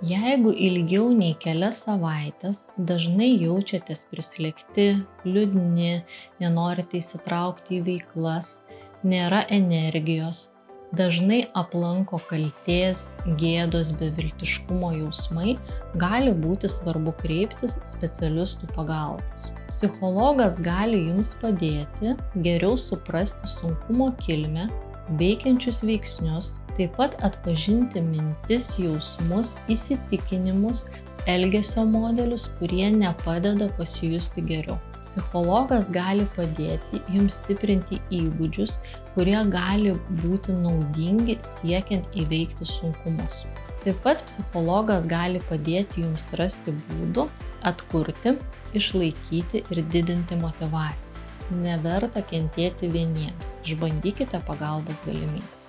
Jeigu ilgiau nei kelias savaitės dažnai jaučiatės prislėgti, liūdni, nenorite įsitraukti į veiklas, nėra energijos, dažnai aplanko kaltės, gėdos, beviltiškumo jausmai, gali būti svarbu kreiptis specialistų pagalbos. Psichologas gali jums padėti geriau suprasti sunkumo kilmę, veikiančius veiksnius, taip pat atpažinti mintis, jausmus, įsitikinimus, elgesio modelius, kurie nepadeda pasijusti geriau. Psichologas gali padėti jums stiprinti įgūdžius, kurie gali būti naudingi siekiant įveikti sunkumus. Taip pat psichologas gali padėti jums rasti būdų atkurti, išlaikyti ir didinti motyvaciją. Neverta kentėti vieniems, išbandykite pagalbos galimybę.